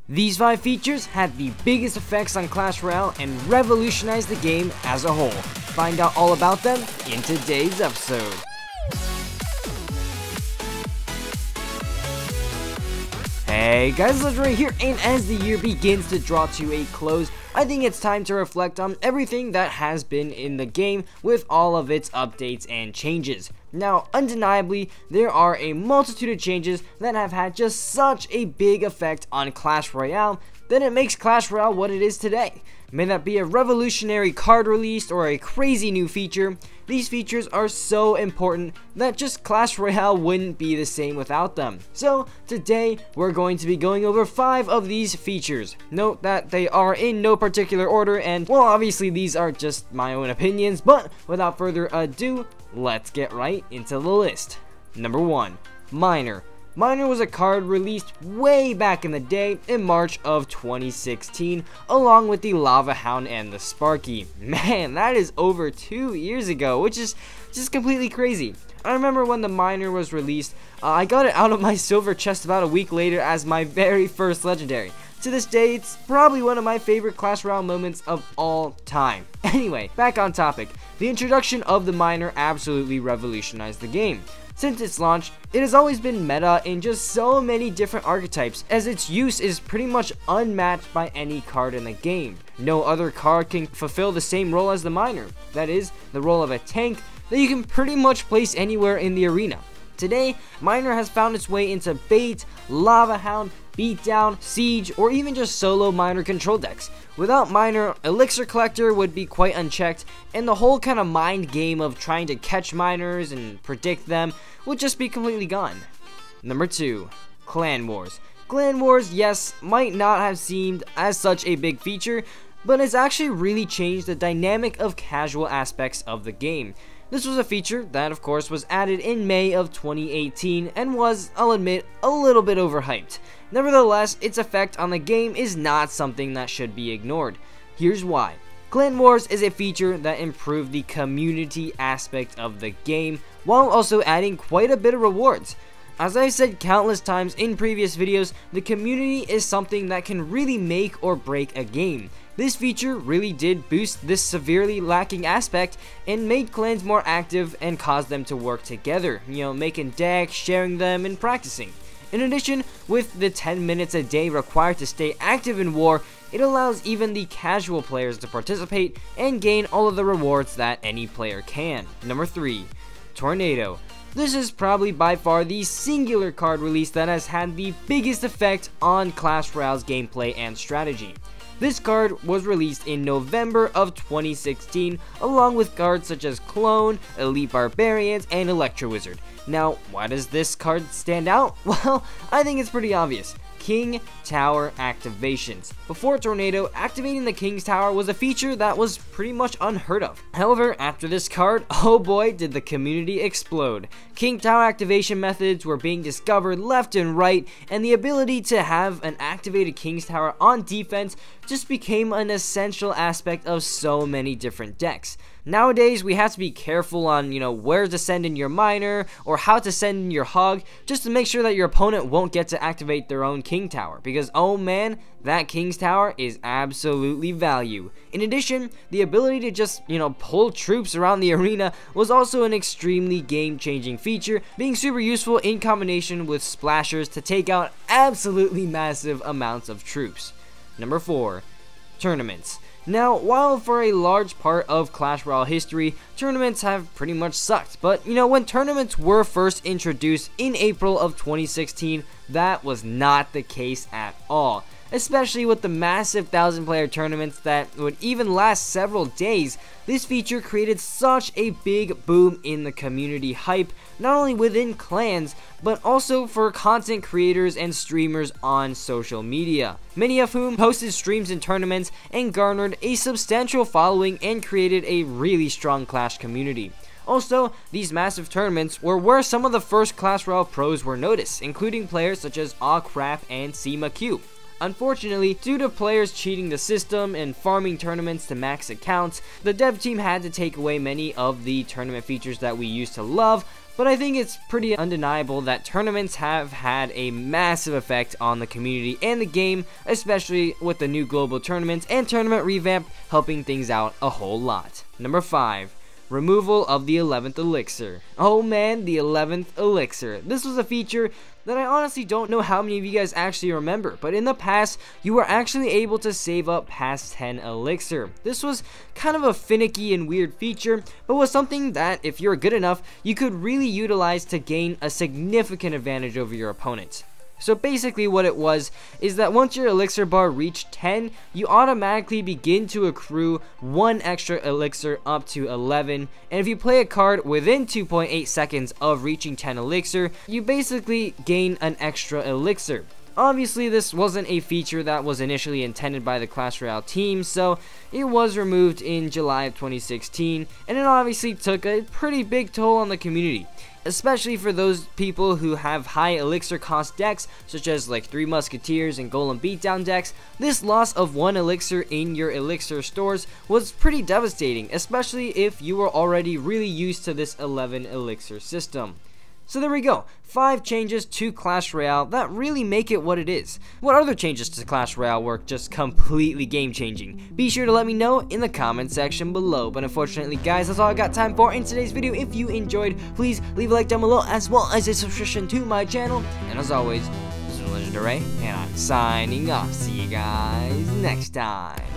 These 5 features had the biggest effects on Clash Royale and revolutionized the game as a whole. Find out all about them in today's episode. Hey guys, Legendaray here, and as the year begins to draw to a close, I think it's time to reflect on everything that has been in the game with all of its updates and changes. Now, undeniably, there are a multitude of changes that have had just such a big effect on Clash Royale that it makes Clash Royale what it is today. May that be a revolutionary card release or a crazy new feature, these features are so important that just Clash Royale wouldn't be the same without them. So today we're going to be going over 5 of these features. Note that they are in no particular order, and well, obviously these are just my own opinions, but without further ado, let's get right into the list. Number 1. Miner. Miner was a card released way back in the day in March of 2016, along with the Lava Hound and the Sparky. Man, that is over 2 years ago, which is just completely crazy. I remember when the Miner was released, I got it out of my silver chest about a week later as my very first Legendary. To this day, it's probably one of my favorite Clash Royale moments of all time. Anyway, back on topic. The introduction of the Miner absolutely revolutionized the game. Since its launch, it has always been meta in just so many different archetypes, as its use is pretty much unmatched by any card in the game. No other card can fulfill the same role as the Miner, that is, the role of a tank that you can pretty much place anywhere in the arena. Today, Miner has found its way into Bait, Lava Hound, Beatdown, Siege, or even just solo Miner control decks. Without Miner, Elixir Collector would be quite unchecked, and the whole kind of mind game of trying to catch Miners and predict them would just be completely gone. Number 2. Clan Wars. Clan Wars, yes, might not have seemed as such a big feature, but it's actually really changed the dynamic of casual aspects of the game. This was a feature that, of course, was added in May of 2018 and was, I'll admit, a little bit overhyped. Nevertheless, its effect on the game is not something that should be ignored. Here's why. Clan Wars is a feature that improved the community aspect of the game, while also adding quite a bit of rewards. As I've said countless times in previous videos, the community is something that can really make or break a game. This feature really did boost this severely lacking aspect and made clans more active and caused them to work together, making decks, sharing them, and practicing. In addition, with the 10 minutes a day required to stay active in war, it allows even the casual players to participate and gain all of the rewards that any player can. Number 3. Tornado. This is probably by far the singular card release that has had the biggest effect on Clash Royale's gameplay and strategy. This card was released in November of 2016, along with cards such as Clone, Elite Barbarians, and Electro Wizard. Now, why does this card stand out? Well, I think it's pretty obvious. King Tower activations. Before Tornado, activating the King's Tower was a feature that was pretty much unheard of. However, after this card, oh boy, did the community explode. King Tower activation methods were being discovered left and right, and the ability to have an activated King's Tower on defense just became an essential aspect of so many different decks. Nowadays, we have to be careful on, where to send in your Miner or how to send in your Hog, just to make sure that your opponent won't get to activate their own King Tower, because oh man, that King's Tower is absolutely value. In addition, the ability to just, pull troops around the arena was also an extremely game-changing feature, being super useful in combination with splashers to take out absolutely massive amounts of troops. Number 4. Tournaments. Now, while for a large part of Clash Royale history, tournaments have pretty much sucked, but when tournaments were first introduced in April of 2016, that was not the case at all. Especially with the massive 1,000-player tournaments that would even last several days, this feature created such a big boom in the community hype, not only within clans, but also for content creators and streamers on social media, many of whom hosted streams and tournaments and garnered a substantial following and created a really strong Clash community. Also, these massive tournaments were where some of the first Clash Royale pros were noticed, including players such as Awcraft and CMQ. Unfortunately, due to players cheating the system and farming tournaments to max accounts, the dev team had to take away many of the tournament features that we used to love, But I think it's pretty undeniable that tournaments have had a massive effect on the community and the game, especially with the new global tournaments and tournament revamp helping things out a whole lot. Number 5. Removal of the 11th Elixir. Oh man, the 11th Elixir. This was a feature that I honestly don't know how many of you guys actually remember, but in the past, you were actually able to save up past 10 Elixir. This was kind of a finicky and weird feature, but was something that, if you're good enough, you could really utilize to gain a significant advantage over your opponents. So basically what it was is that once your elixir bar reached 10, you automatically begin to accrue 1 extra elixir up to 11, and if you play a card within 2.8 seconds of reaching 10 elixir, you basically gain an extra elixir. Obviously, this wasn't a feature that was initially intended by the Clash Royale team, so it was removed in July of 2016, and it obviously took a pretty big toll on the community, especially for those people who have high elixir cost decks, such as like 3 Musketeers and Golem Beatdown decks. This loss of 1 elixir in your elixir stores was pretty devastating, especially if you were already really used to this 11 elixir system. So there we go, 5 changes to Clash Royale that really make it what it is. What other changes to Clash Royale were just completely game changing? Be sure to let me know in the comment section below. But unfortunately guys, that's all I got time for in today's video. If you enjoyed, please leave a like down below as well as a subscription to my channel. And as always, this is Legendaray, and I'm signing off. See you guys next time.